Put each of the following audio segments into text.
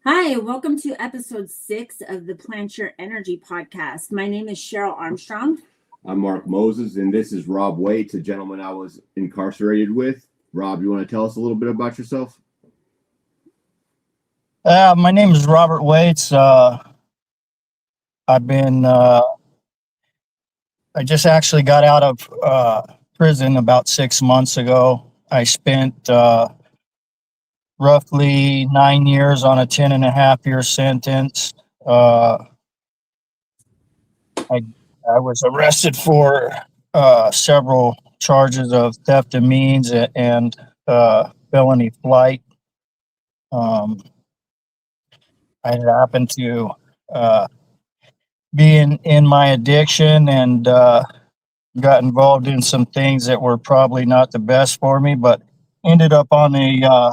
Hi, welcome to episode 6 of the Plant Your Energy podcast. My name is Cheryl Armstrong. I'm Mark Moses, and this is Rob Waits, a gentleman I was incarcerated with. Rob, you want to tell us a little bit about yourself? My name is Robert Waits. I just actually got out of prison about 6 months ago. I spent roughly 9 years on a 10.5-year sentence. I was arrested for several charges of theft of means and felony flight. I happened to be in my addiction and got involved in some things that were probably not the best for me, but ended up on a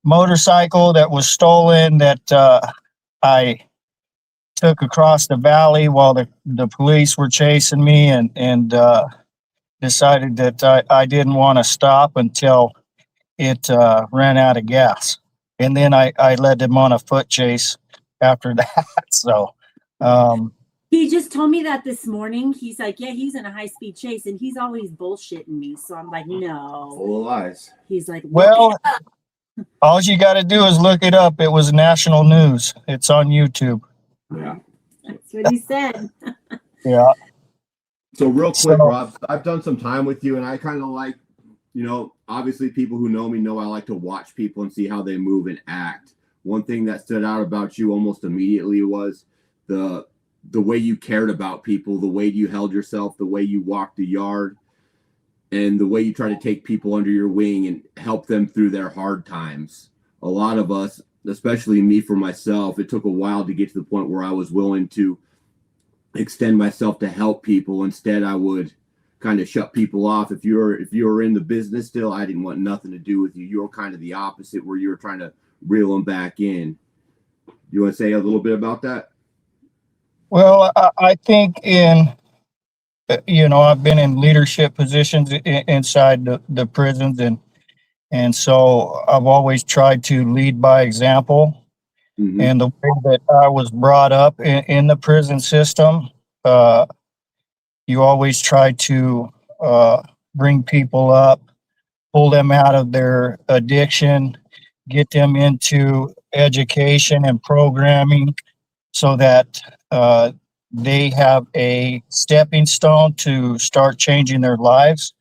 motorcycle that was stolen that I took across the valley while the police were chasing me, and decided that I didn't want to stop until it ran out of gas. And then I led them on a foot chase after that. So He just told me that this morning. He's like, yeah, he's in a high-speed chase, and he's always bullshitting me. So I'm like, no. Full of lies. He's like, well, all you got to do is look it up. It was national news. It's on YouTube. Yeah. That's what he said. Yeah. So real quick, Rob, I've done some time with you, and I kind of like, obviously people who know me know I like to watch people and see how they move and act. One thing that stood out about you almost immediately was the way you cared about people, the way you held yourself, the way you walked the yard, and the way you try to take people under your wing and help them through their hard times. A lot of us, especially me for myself, it took a while to get to the point where I was willing to extend myself to help people. Instead, I would kind of shut people off. If you were in the business still, I didn't want nothing to do with you. You were kind of the opposite, where you were trying to reel them back in. You want to say a little bit about that? Well, I think I've been in leadership positions inside the prisons, and so I've always tried to lead by example. Mm-hmm. And the way that I was brought up in the prison system, you always try to bring people up, pull them out of their addiction, get them into education and programming so that they have a stepping stone to start changing their lives.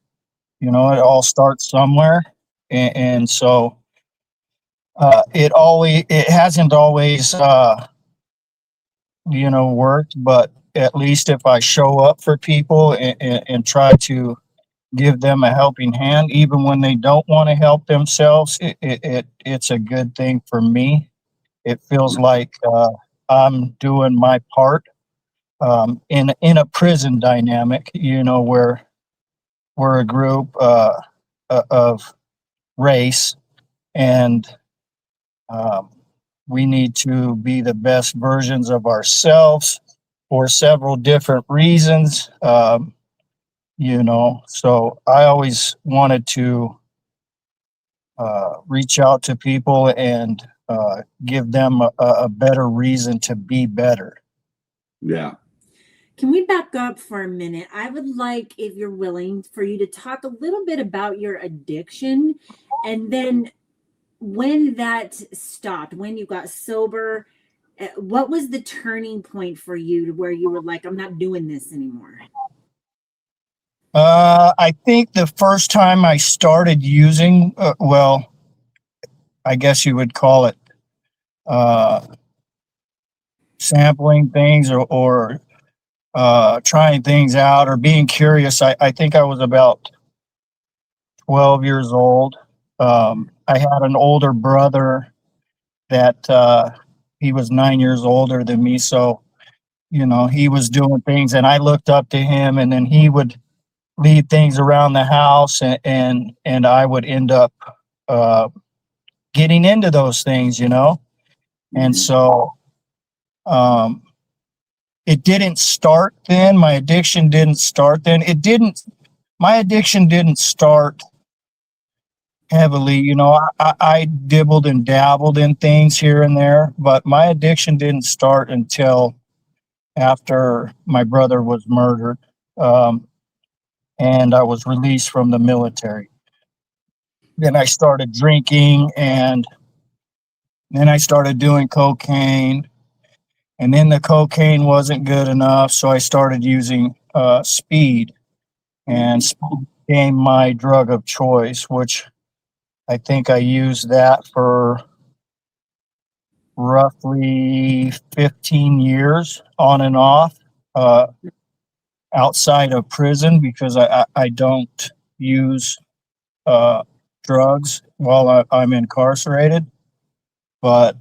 It all starts somewhere. And so it hasn't always worked, but at least if I show up for people and try to give them a helping hand, even when they don't want to help themselves, it's a good thing for me. It feels like I'm doing my part in a prison dynamic, where we're a group of race, and we need to be the best versions of ourselves for several different reasons. So I always wanted to reach out to people and give them a better reason to be better. Yeah. Can we back up for a minute? I would like, if you're willing, for you to talk a little bit about your addiction, and then when that stopped, when you got sober, what was the turning point for you to where you were like, I'm not doing this anymore? I think the first time I started using, I guess you would call it sampling things or trying things out or being curious. I think I was about 12 years old. I had an older brother that he was 9 years older than me. So, he was doing things and I looked up to him, and then he would lead things around the house, and I would end up getting into those things, And so it didn't start then. My addiction didn't start then. My addiction didn't start heavily. I dibbled and dabbled in things here and there, but my addiction didn't start until after my brother was murdered, and I was released from the military. Then I started drinking, and then I started doing cocaine, and then the cocaine wasn't good enough, so I started using speed, and speed became my drug of choice, which I think I used that for roughly 15 years on and off, uh, outside of prison, because I don't use uh, drugs while I'm incarcerated. But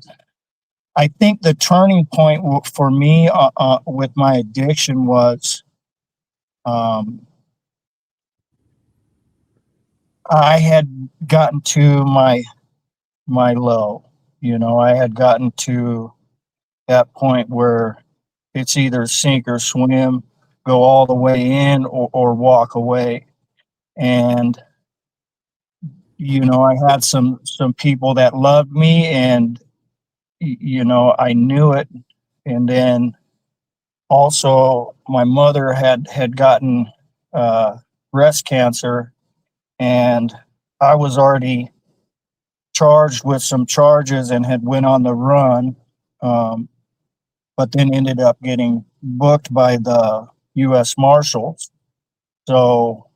I think the turning point for me with my addiction was um, I had gotten to my low. I had gotten to that point where it's either sink or swim, go all the way in or walk away. And I had some people that loved me, and I knew it. And then also my mother had gotten uh, breast cancer, and I was already charged with some charges and had went on the run, um, but then ended up getting booked by the U.S. Marshals. So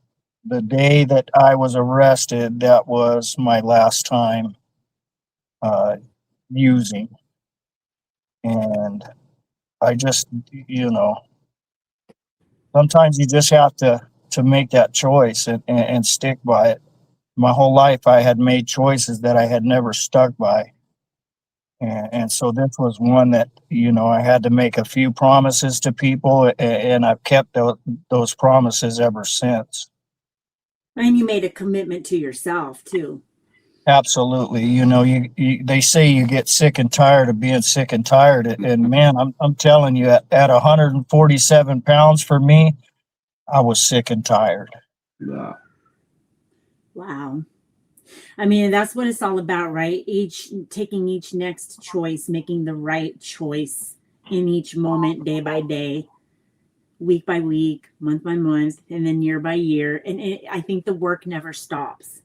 the day that I was arrested, that was my last time uh, using. And I just, sometimes you just have to make that choice and stick by it. My whole life, I had made choices that I had never stuck by. And so this was one that, I had to make a few promises to people, and I've kept those promises ever since. And you made a commitment to yourself too. Absolutely. They say you get sick and tired of being sick and tired. And man, I'm telling you, at 147 pounds for me, I was sick and tired. Yeah. Wow. I mean, that's what it's all about, right? Taking each next choice, making the right choice in each moment, day by day, week by week, month by month, and then year by year. And I think the work never stops.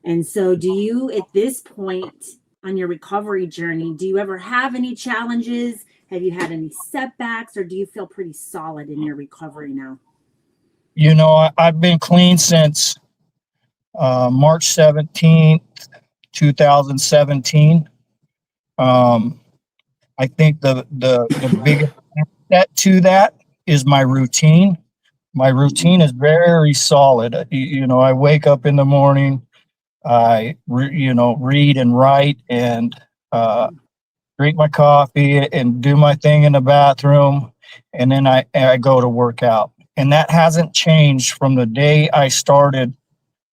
And so, do you, at this point on your recovery journey, do you ever have any challenges? Have you had any setbacks, or do you feel pretty solid in your recovery now? I've been clean since March 17th, 2017. I think the biggest step to that is my routine. My routine is very solid. I wake up in the morning, read and write, and drink my coffee and do my thing in the bathroom, and then I go to work out. And that hasn't changed from the day I started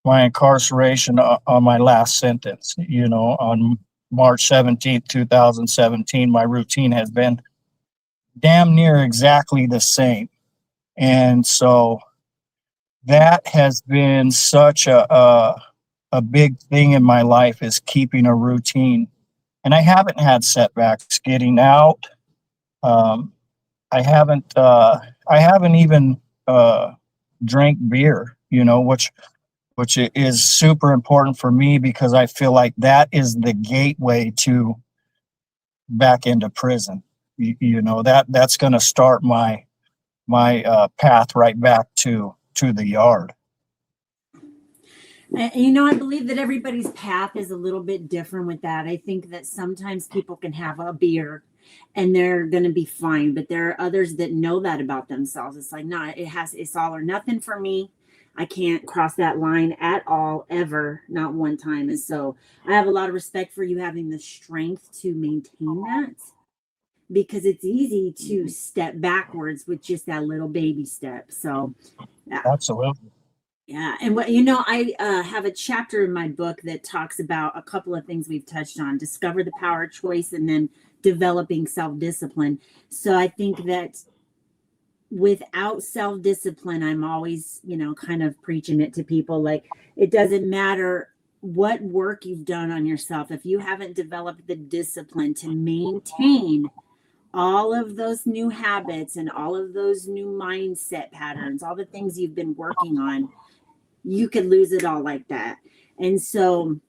my incarceration on my last sentence. On March 17th, 2017, my routine has been damn near exactly the same. And so that has been such a big thing in my life, is keeping a routine. And I haven't had setbacks getting out. Um, I haven't even drank beer, which is super important for me, because I feel like that is the gateway to back into prison. That's going to start my path right back to the yard. I believe that everybody's path is a little bit different with that. I think that sometimes people can have a beer and they're going to be fine, but there are others that know that about themselves. It's like, no, it's all or nothing for me. I can't cross that line at all, ever, not one time. And so I have a lot of respect for you having the strength to maintain that, because it's easy to step backwards with just that little baby step. So, yeah. Absolutely. Yeah. And I have a chapter in my book that talks about a couple of things we've touched on: discover the power of choice, and then developing self-discipline. So I think that without self-discipline, I'm always, kind of preaching it to people. Like, it doesn't matter what work you've done on yourself, if you haven't developed the discipline to maintain all of those new habits and all of those new mindset patterns, all the things you've been working on, you could lose it all like that. And so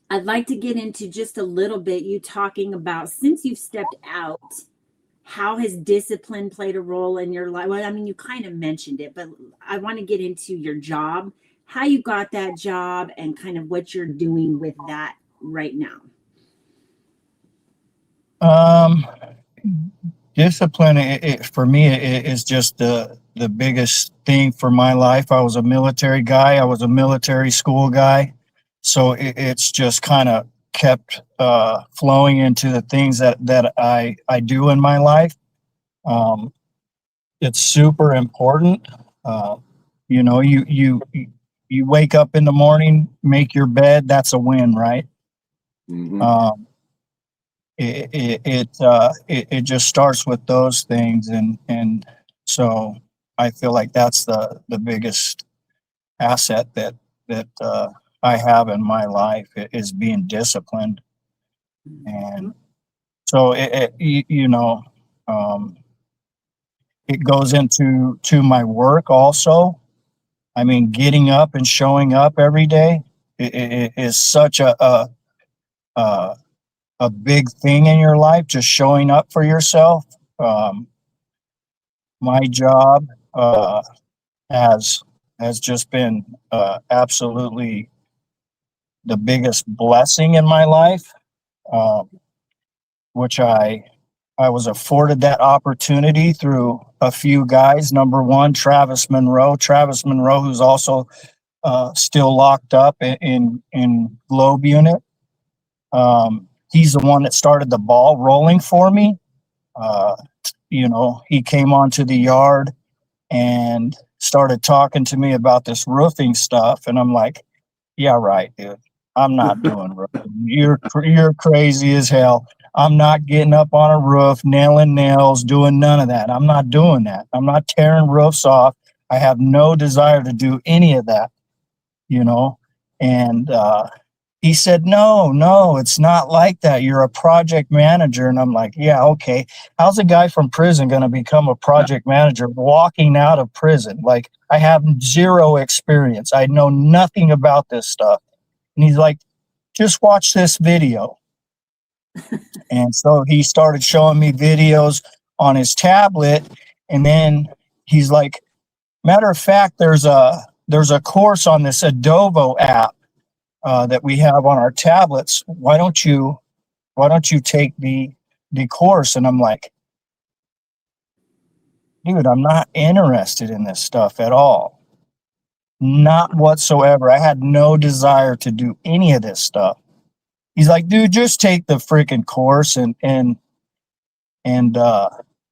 I'd like to get into just a little bit, you talking about, since you've stepped out, how has discipline played a role in your life? Well, I mean, you kind of mentioned it, but I want to get into your job, how you got that job, and kind of what you're doing with that right now. Discipline, for me, it is just the biggest thing for my life. I was a military guy. I was a military school guy. So it's just kind of kept flowing into the things that I do in my life. It's super important. You know, you wake up in the morning, make your bed. That's a win, right? Mm-hmm. It just starts with those things, and so I feel like that's the biggest asset that I have in my life is being disciplined. And so you know, it goes into my work also. I mean, getting up and showing up every day it is such a big thing in your life, just showing up for yourself. My job has just been absolutely the biggest blessing in my life, which I was afforded that opportunity through a few guys. Number one, Travis Monroe, who's also still locked up in Globe Unit. He's the one that started the ball rolling for me. You know, he came onto the yard and started talking to me about this roofing stuff. And I'm like, yeah, right, dude. I'm not doing roofing. You're crazy as hell. I'm not getting up on a roof, nailing nails, doing none of that. I'm not doing that. I'm not tearing roofs off. I have no desire to do any of that, you know? And he said, no, it's not like that. You're a project manager. And I'm like, yeah, okay. How's a guy from prison going to become a project manager walking out of prison? Like, I have zero experience. I know nothing about this stuff. And he's like, just watch this video. And so he started showing me videos on his tablet. And then he's like, matter of fact, there's a course on this Adobo app that we have on our tablets. Why don't you take the course? And I'm like, dude, I'm not interested in this stuff at all. Not whatsoever. I had no desire to do any of this stuff. He's like, dude, just take the freaking course and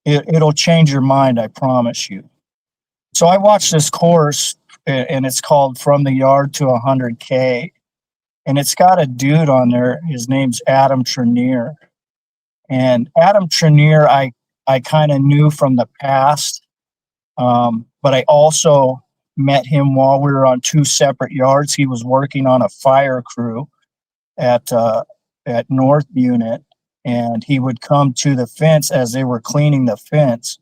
it'll change your mind. I promise you. So I watched this course, and it's called From the Yard to 100K. And it's got a dude on there. His name's Adam Trenier. And Adam Trenier, I kind of knew from the past, but I also met him while we were on two separate yards. He was working on a fire crew at North Unit, and he would come to the fence as they were cleaning the fence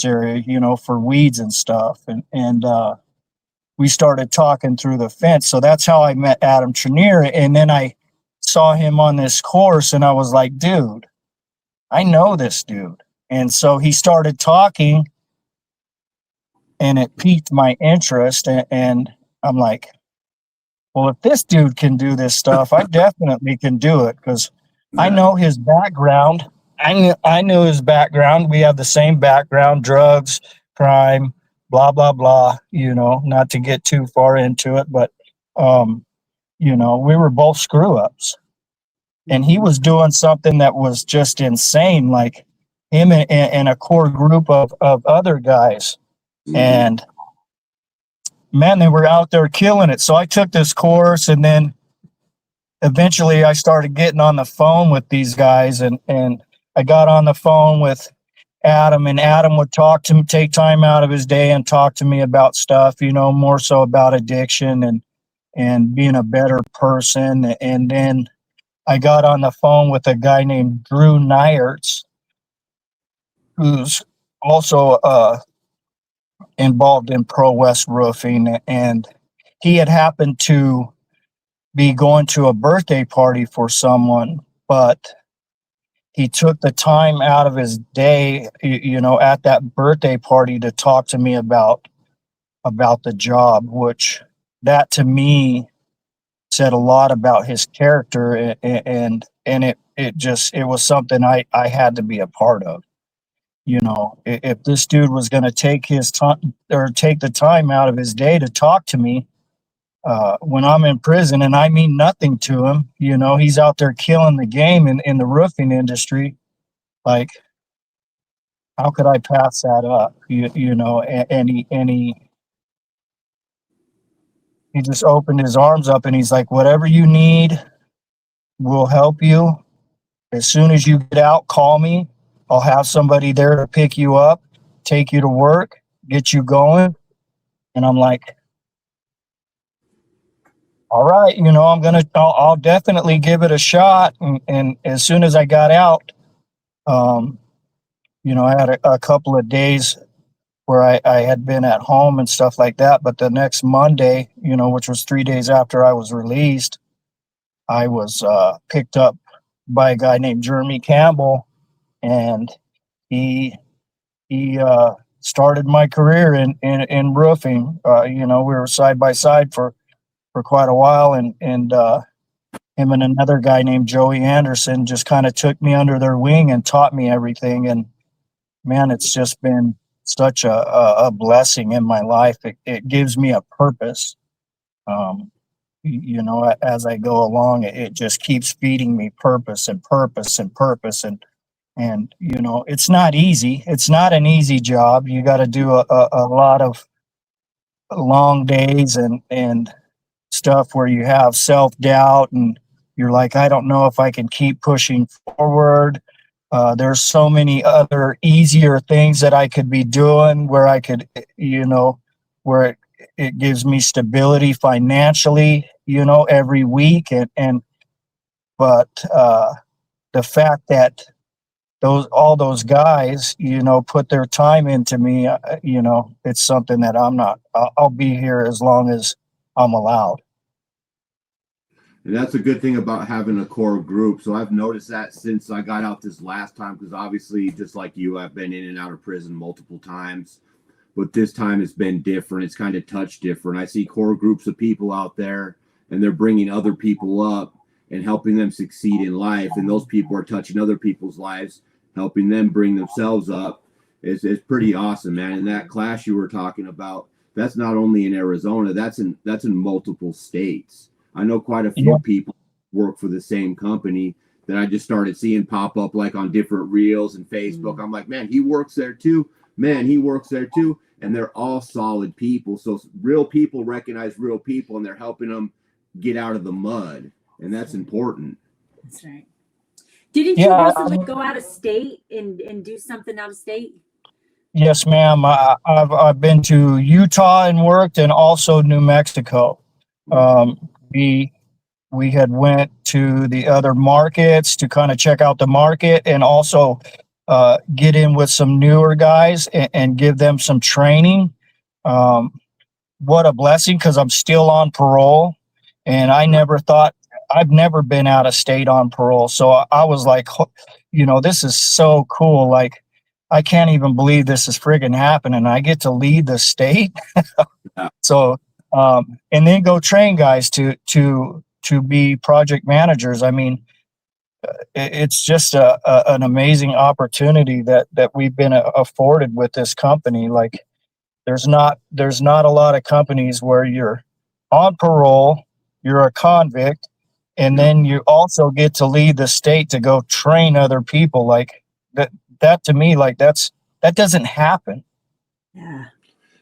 area, you know, for weeds and stuff. And we started talking through the fence. So that's how I met Adam Trenier. And then I saw him on this course, and I was like, dude, I know this dude. And so he started talking, and it piqued my interest. And I'm like, well, if this dude can do this stuff, I definitely can do it, because I know his background. I knew his background. We have the same background: drugs, crime, blah, blah, blah, you know, not to get too far into it, but, you know, we were both screw ups, and he was doing something that was just insane, like him and a core group of other guys. And man, they were out there killing it. So I took this course, and then eventually I started getting on the phone with these guys, and I got on the phone with Adam, and Adam would take time out of his day and talk to me about stuff, you know, more so about addiction and being a better person. And then I got on the phone with a guy named Drew Nyertz, who's also involved in Pro West Roofing, and he had happened to be going to a birthday party for someone, but he took the time out of his day, at that birthday party to talk to me about the job, which that to me said a lot about his character, and it was something I had to be a part of. If this dude was going to take his time or take the time out of his day to talk to me when I'm in prison, and I mean nothing to him, he's out there killing the game in the roofing industry. Like, how could I pass that up? He just opened his arms up and he's like, whatever you need, we'll help you. As soon as you get out, call me. I'll have somebody there to pick you up, take you to work, get you going. And I'm like, all right, I'll definitely give it a shot. And as soon as I got out, I had a couple of days where I had been at home and stuff like that. But the next Monday, which was 3 days after I was released, I was picked up by a guy named Jeremy Campbell, and he started my career in roofing. We were side by side for quite a while, and him and another guy named Joey Anderson just kind of took me under their wing and taught me everything. And man, it's just been such a blessing in my life. It gives me a purpose. As I go along, it just keeps feeding me purpose and purpose and purpose. And it's not easy. It's not an easy job. You got to do a lot of long days and stuff where you have self-doubt and you're like, I don't know if I can keep pushing forward. There's so many other easier things that I could be doing where I could, where it gives me stability financially, every week. But the fact that all those guys, put their time into me, it's something that I'll be here as long as I'm allowed. And that's a good thing about having a core group. So I've noticed that since I got out this last time, because obviously, just like you, I've been in and out of prison multiple times. But this time it's been different. It's kind of touched different. I see core groups of people out there, and they're bringing other people up and helping them succeed in life. And those people are touching other people's lives, helping them bring themselves up. It's pretty awesome, man. And that class you were talking about, that's not only in Arizona, that's in multiple states. I know quite a few people work for the same company that I just started seeing pop up like on different reels and Facebook. I'm like, man, he works there too. Man, he works there too. And they're all solid people. So real people recognize real people, and they're helping them get out of the mud. And that's important. That's right. Didn't you recently go out of state and do something out of state? Yes, ma'am. I've been to Utah and worked, and also New Mexico. We had went to the other markets to kind of check out the market, and also get in with some newer guys and give them some training. What a blessing, because I'm still on parole, and I've never been out of state on parole. So I was like, this is so cool. Like, I can't even believe this is friggin' happening. I get to lead the state. So, and then go train guys to be project managers. I mean, it's just an amazing opportunity that we've been afforded with this company. Like, there's not a lot of companies where you're on parole, you're a convict, and then you also get to lead the state to go train other people. Like, that to me, like, that doesn't happen. Yeah.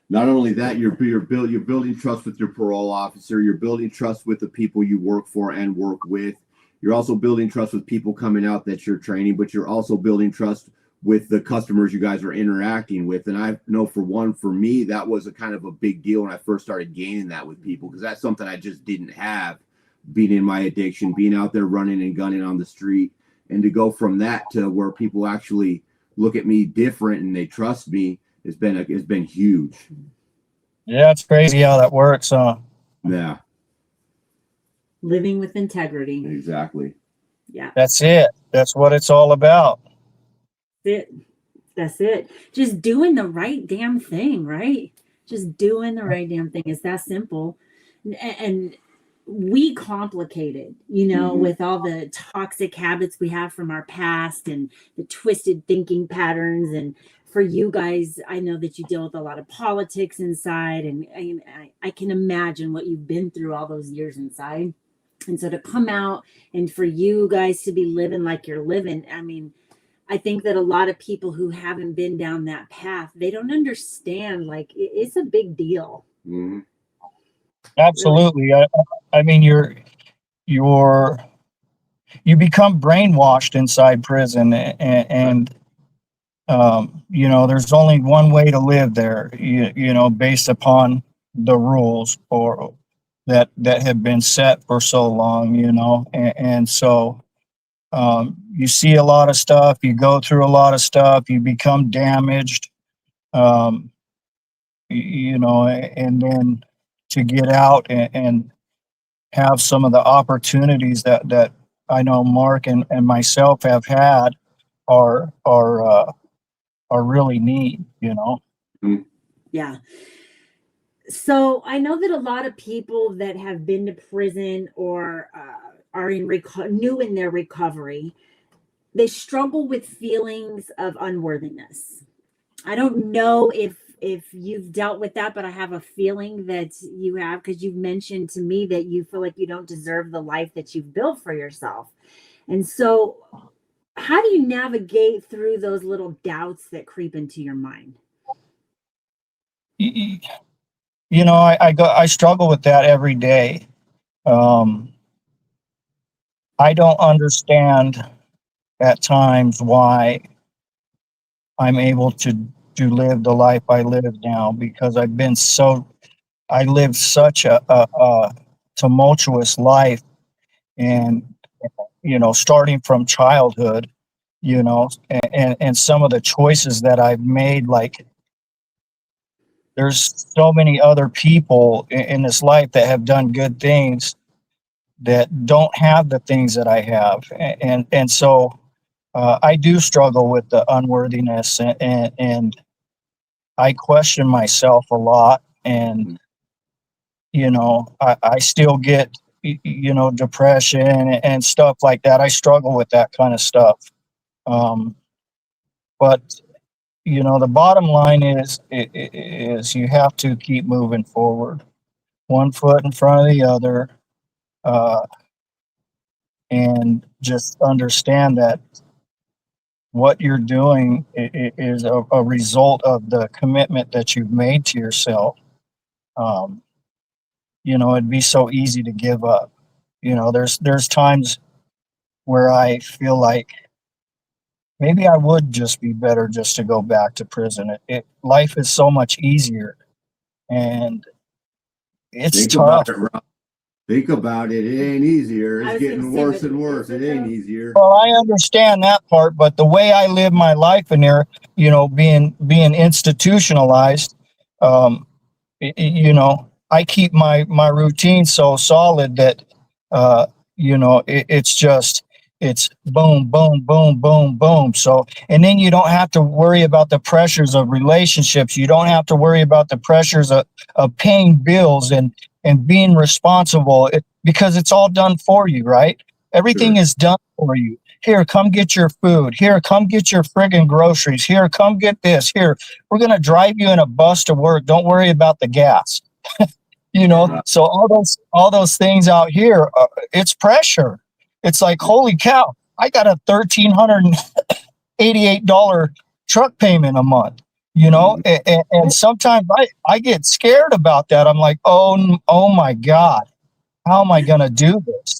Not only that, you're building trust with your parole officer. You're building trust with the people you work for and work with. You're also building trust with people coming out that you're training, but you're also building trust with the customers you guys are interacting with. And I know for me, that was a kind of a big deal when I first started gaining that with people, because that's something I just didn't have, being in my addiction, being out there running and gunning on the street. And to go from that to where people actually look at me different and they trust me, it's been huge. Yeah, it's crazy how that works. Yeah, Living with integrity. exactly. Yeah. That's it. That's what it's all about. That's it. Just doing the right damn thing, right? Just doing the right damn thing. It's that simple. And we complicate it, with all the toxic habits we have from our past and the twisted thinking patterns. And for you guys, I know that you deal with a lot of politics inside, and I can imagine what you've been through all those years inside. And so to come out and for you guys to be living like you're living, I think that a lot of people who haven't been down that path, they don't understand, like, it's a big deal. Mm-hmm. Absolutely. Really. I mean, you become brainwashed inside prison, and there's only one way to live there, based upon the rules or that have been set for so long, and so you see a lot of stuff, you go through a lot of stuff, you become damaged, and then to get out and have some of the opportunities that I know Mark and myself have had are really neat, Yeah. So I know that a lot of people that have been to prison or are new in their recovery, they struggle with feelings of unworthiness. I don't know if you've dealt with that, but I have a feeling that you have, because you've mentioned to me that you feel like you don't deserve the life that you've built for yourself. And so how do you navigate through those little doubts that creep into your mind? I struggle with that every day. I don't understand at times why I'm able to live the life I live now, because I lived such a tumultuous life, and starting from childhood, and some of the choices that I've made, like, there's so many other people in this life that have done good things that don't have the things that I have, and so I do struggle with the unworthiness, and I question myself a lot, and I still get depression and stuff like that. I struggle with that kind of stuff, but the bottom line is you have to keep moving forward, one foot in front of the other, and just understand that what you're doing is a result of the commitment that you've made to yourself. It'd be so easy to give up. There's times where I feel like maybe I would just be better just to go back to prison. Life is so much easier, and it's tough. Think about it. It ain't easier. It's getting worse and worse. It ain't easier. Well, I understand that part, but the way I live my life in there, being institutionalized, I keep my routine so solid that, it's boom, boom, boom, boom, boom. So, and then you don't have to worry about the pressures of relationships. You don't have to worry about the pressures of paying bills and being responsible, because it's all done for you, right? Everything is done for you. Here, come get your food. Here, come get your friggin' groceries. Here, come get this. Here, we're going to drive you in a bus to work. Don't worry about the gas. So all those things out here, it's pressure. It's like, holy cow, I got a $1,388 truck payment a month, and sometimes I get scared about that. I'm like, oh my God, how am I going to do this?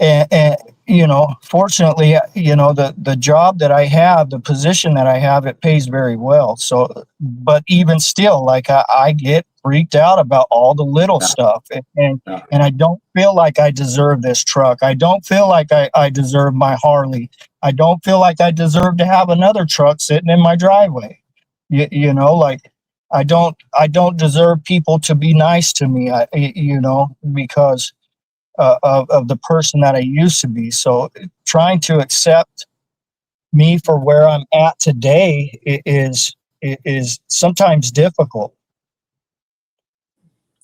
and you know, fortunately, you know, the job that I have, the position that I have, it pays very well. So, but even still, like I get freaked out about all the little stuff, and I don't feel like I deserve this truck. I don't feel like I deserve my Harley. I don't feel like I deserve to have another truck sitting in my driveway. You know, like I don't deserve people to be nice to me. You know, because of the person that I used to be. So trying to accept me for where I'm at today is sometimes difficult.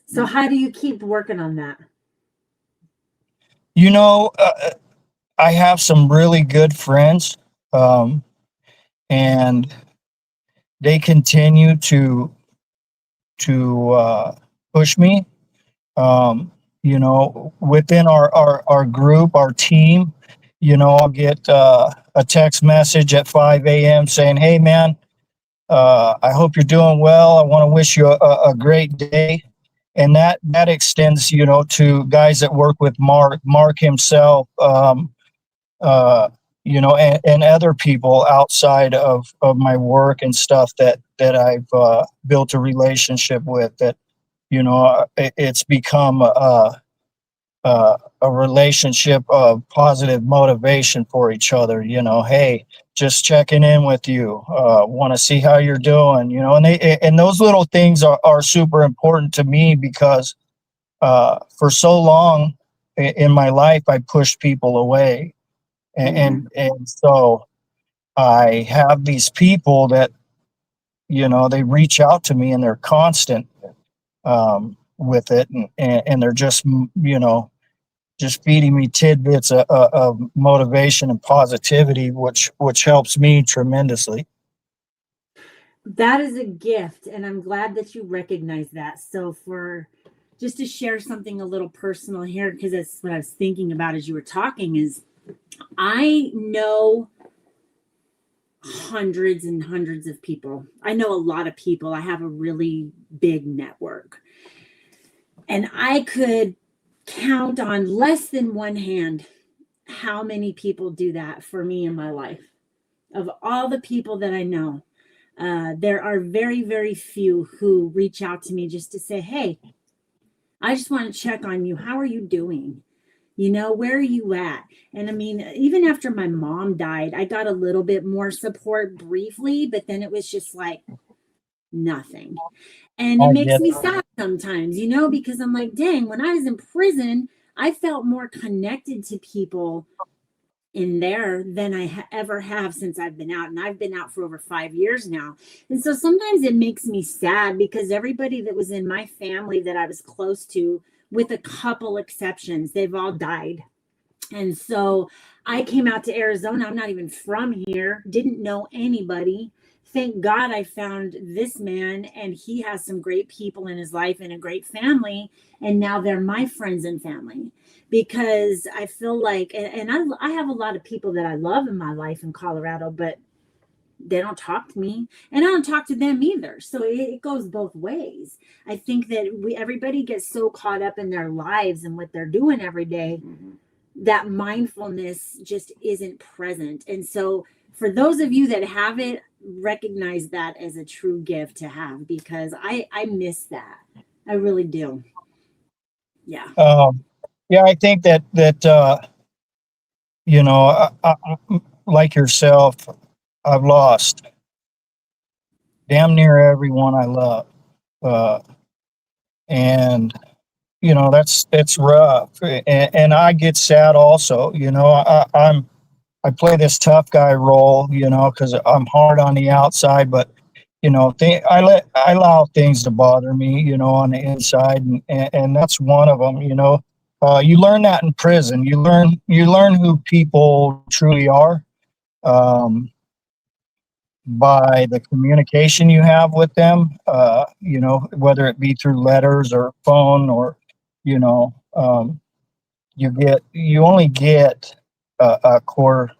So how do you keep working on that? You know, I have some really good friends, and they continue to push me. You know, within our group, our team, you know, I'll get a text message at 5 a.m. saying, "Hey, man, I hope you're doing well. I want to wish you a great day." And that extends, you know, to guys that work with Mark himself, you know, and other people outside of my work and stuff that I've built a relationship with. That, you know, it's become a relationship of positive motivation for each other. You know, hey, just checking in with you, want to see how you're doing, you know, and those little things are super important to me, because for so long in my life I pushed people away, and so I have these people that, you know, they reach out to me and they're constant with it, and they're just, you know, just feeding me tidbits of motivation and positivity, which helps me tremendously. That is a gift, and I'm glad that you recognize that. So for just to share something a little personal here, because that's what I was thinking about as you were talking, is I know hundreds and hundreds of people. I know a lot of people. I have a really big network. And I could count on less than one hand how many people do that for me in my life. Of all the people that I know, there are very, very few who reach out to me just to say, "Hey, I just want to check on you. How are you doing? You know, where are you at?" And I mean, even after my mom died, I got a little bit more support briefly, but then it was just like nothing. And it I makes get me it. sad sometimes, you know, because I'm like, dang, when I was in prison, I felt more connected to people in there than I ever have since I've been out. And I've been out for over 5 years now. And so sometimes it makes me sad, because everybody that was in my family that I was close to, with a couple exceptions, they've all died. And so I came out to Arizona. I'm not even from here, didn't know anybody. Thank God I found this man, and he has some great people in his life and a great family. And now they're my friends and family, because I feel like, and I have a lot of people that I love in my life in Colorado, but they don't talk to me and I don't talk to them either. So it goes both ways. I think that everybody gets so caught up in their lives and what they're doing every day, that mindfulness just isn't present. And so for those of you that have it, recognize that as a true gift to have, because I miss that. I really do. Yeah. Yeah, I think that you know, like yourself, I've lost damn near everyone I love, uh, and you know, it's rough, and I get sad also. You know, I play this tough guy role, you know, because I'm hard on the outside, but you know, I allow things to bother me, you know, on the inside, and that's one of them. You know, you learn that in prison. You learn who people truly are, um, by the communication you have with them. You know, whether it be through letters or phone, or you know, you only get a core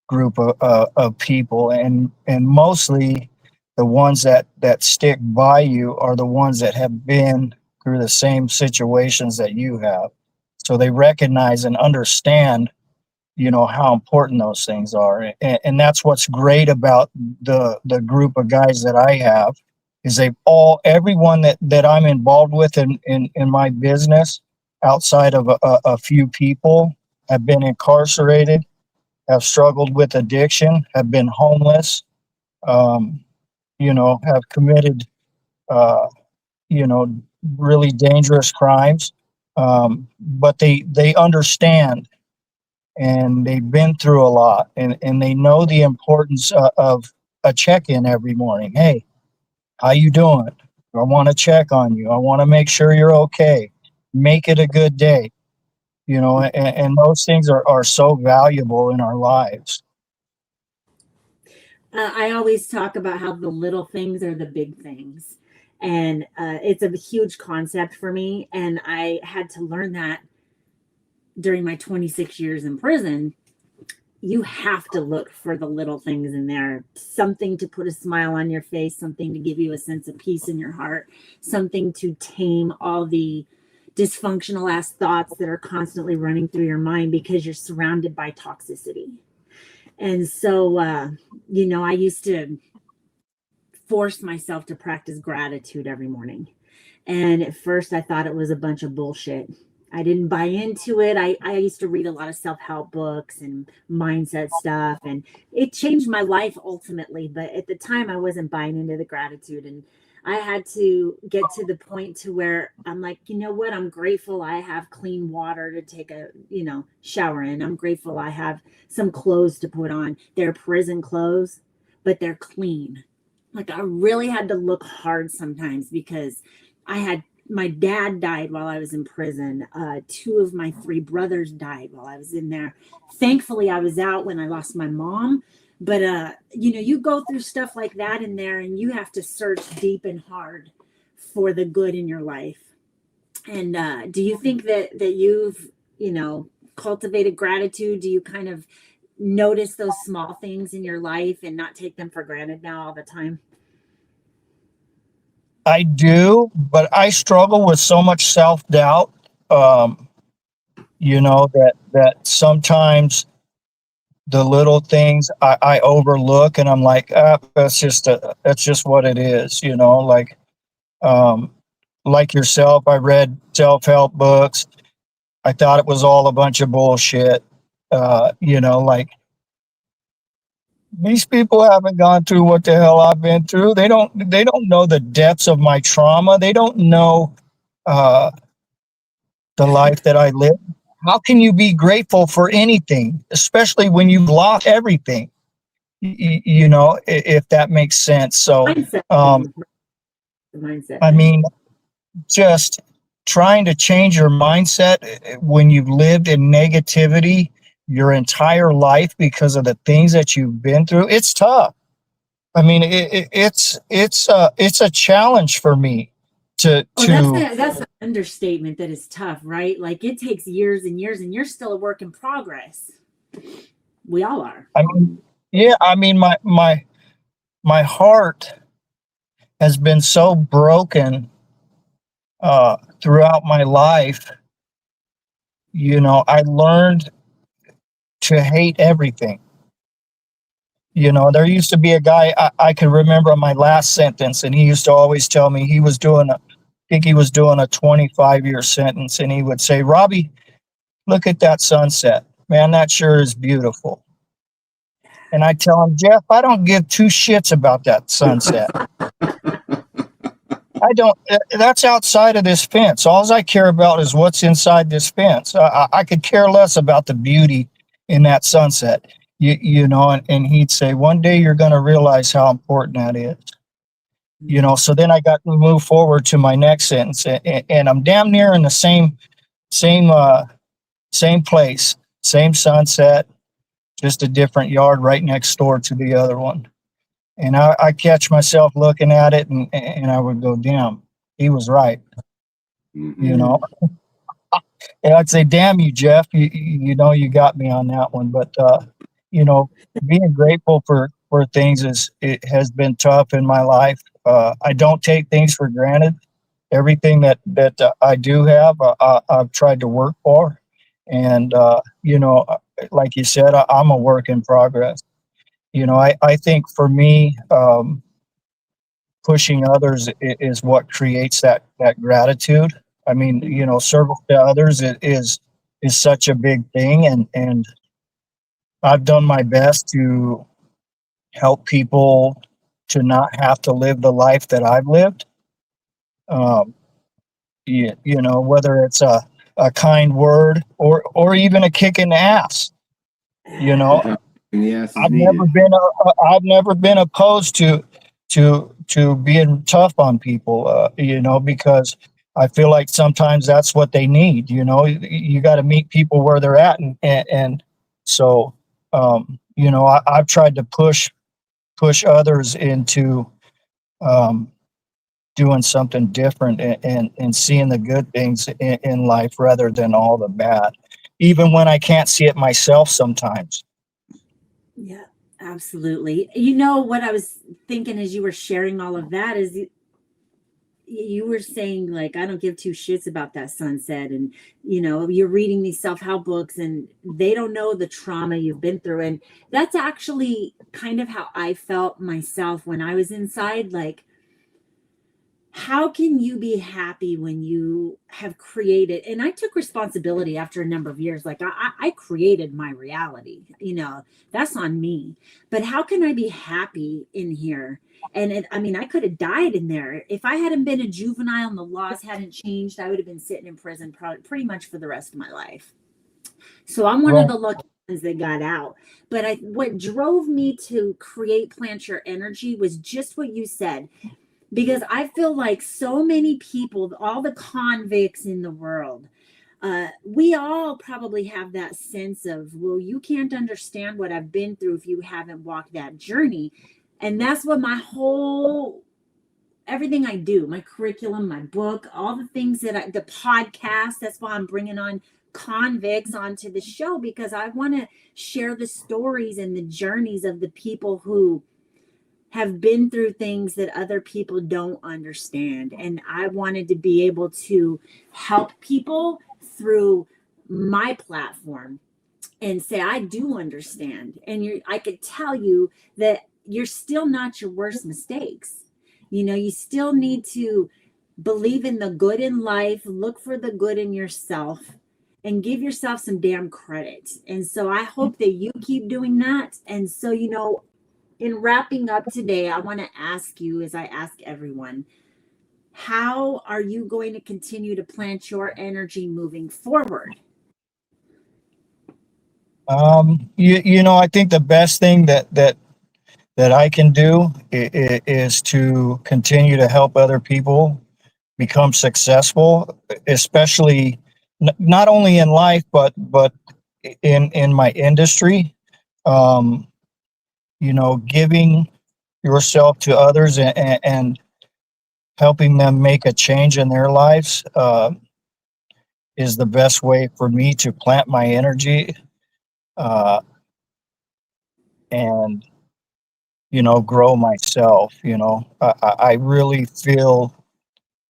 group of people, and mostly the ones that stick by you are the ones that have been through the same situations that you have. So they recognize and understand, how important those things are. And that's what's great about the group of guys that I have, is everyone that I'm involved with in my business, outside of a few people, have been incarcerated, have struggled with addiction, have been homeless, have committed, uh, really dangerous crimes. But they understand, and they've been through a lot, and they know the importance of a check-in every morning. Hey, how you doing? I want to check on you. I want to make sure you're okay. Make it a good day. And those things are so valuable in our lives. I always talk about how the little things are the big things. And it's a huge concept for me. And I had to learn that during my 26 years in prison. You have to look for the little things in there, something to put a smile on your face, something to give you a sense of peace in your heart, something to tame all the dysfunctional ass thoughts that are constantly running through your mind because you're surrounded by toxicity. And so, I used to force myself to practice gratitude every morning. And at first I thought it was a bunch of bullshit. I didn't buy into it. I used to read a lot of self-help books and mindset stuff, and it changed my life ultimately. But at the time I wasn't buying into the gratitude, and I had to get to the point to where I'm like, you know what? I'm grateful I have clean water to take a, shower in. I'm grateful I have some clothes to put on. They're prison clothes, but they're clean. Like, I really had to look hard sometimes because my dad died while I was in prison. 2 of my 3 brothers died while I was in there. Thankfully, I was out when I lost my mom. But, you go through stuff like that in there, and you have to search deep and hard for the good in your life. And do you think that you've, cultivated gratitude? Do you kind of notice those small things in your life and not take them for granted now all the time? I do, but I struggle with so much self-doubt, that sometimes the little things I overlook, and I'm like, that's just what it is, like yourself, I read self-help books. I thought it was all a bunch of bullshit. Like, these people haven't gone through what the hell I've been through. They don't know the depths of my trauma. They don't know the life that I lived. How can you be grateful for anything, especially when you've lost everything? If that makes sense. So, mindset. I mean, just trying to change your mindset when you've lived in negativity your entire life because of the things that you've been through, it's tough. I mean, it's a challenge for me that's an understatement. That is tough, right? Like, it takes years and years, and you're still a work in progress. We all are. I mean, yeah, I mean, my heart has been so broken throughout my life. I learned to hate everything. There used to be a guy I could remember my last sentence, and he used to always tell me he was doing a 25-year sentence, and he would say, Robbie, look at that sunset. Man, that sure is beautiful. And I tell him, Jeff, I don't give 2 shits about that sunset. I don't, that's outside of this fence. All I care about is what's inside this fence. I could care less about the beauty in that sunset. And he'd say, one day you're going to realize how important that is. So then I got to move forward to my next sentence, and I'm damn near in the same place, same sunset, just a different yard right next door to the other one. And I catch myself looking at it, and I would go, damn, he was right. And I'd say, damn you, Jeff, you got me on that one. But, being grateful for things it has been tough in my life. I don't take things for granted. Everything that I do have, I've tried to work for. And, like you said, I'm a work in progress. I think for me, pushing others is what creates that gratitude. I mean, service to others is such a big thing. And I've done my best to help people to not have to live the life that I've lived. Um, whether it's a kind word or even a kick in the ass. Yes, I've needed. I've never been opposed to being tough on people, because I feel like sometimes that's what they need. You got to meet people where they're at, and so I've tried to push others into doing something different and seeing the good things in life rather than all the bad, even when I can't see it myself sometimes. Yeah, absolutely. You know what I was thinking as you were sharing all of that is you were saying, like, I don't give two shits about that sunset, and you're reading these self-help books and they don't know the trauma you've been through. And that's actually kind of how I felt myself when I was inside. Like, how can you be happy when you have created, and I took responsibility after a number of years, like I created my reality, that's on me. But how can I be happy in here? And I mean, I could have died in there if I hadn't been a juvenile and the laws hadn't changed. I would have been sitting in prison probably pretty much for the rest of my life. So I'm one of Right. the lucky ones that got out. But what drove me to create Plant Your Energy was just what you said, because I feel like so many people, all the convicts in the world, we all probably have that sense of, well, you can't understand what I've been through if you haven't walked that journey. And that's what everything I do, my curriculum, my book, all the things the podcast, that's why I'm bringing on convicts onto the show, because I want to share the stories and the journeys of the people who have been through things that other people don't understand. And I wanted to be able to help people through my platform and say, I do understand. And I could tell you that you're still not your worst mistakes. You still need to believe in the good in life, look for the good in yourself, and give yourself some damn credit. And so I hope that you keep doing that. And so, in wrapping up today, I want to ask you, as I ask everyone, how are you going to continue to plant your energy moving forward? I think the best thing that I can do is to continue to help other people become successful, especially not only in life but in my industry. Um, Giving yourself to others and helping them make a change in their lives is the best way for me to plant my energy uh, and grow myself. I really feel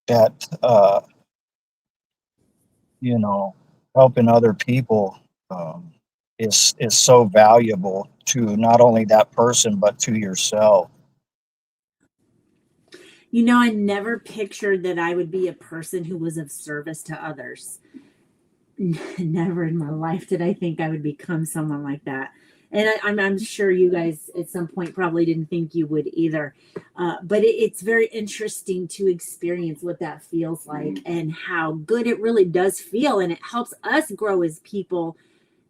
that you know helping other people is so valuable to not only that person but to yourself. I never pictured that I would be a person who was of service to others. Never in my life did I think I would become someone like that. And I'm sure you guys at some point probably didn't think you would either. But it's very interesting to experience what that feels like and how good it really does feel. And it helps us grow as people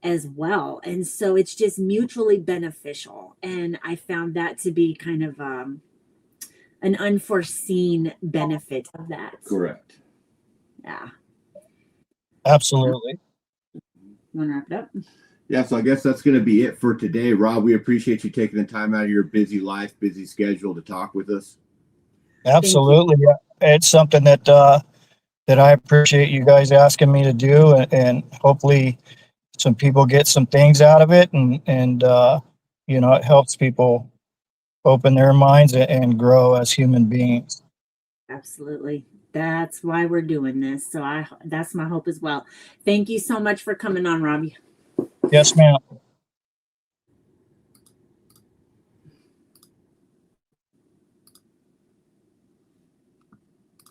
as well. And so it's just mutually beneficial. And I found that to be kind of an unforeseen benefit of that. Correct. Yeah. Absolutely. You want to wrap it up? Yeah, so I guess that's going to be it for today. Rob, we appreciate you taking the time out of your busy life, busy schedule to talk with us. Absolutely. Yeah. It's something that I appreciate you guys asking me to do, and hopefully some people get some things out of it, and it helps people open their minds and grow as human beings. Absolutely. That's why we're doing this. So that's my hope as well. Thank you so much for coming on, Robbie. Yes, ma'am.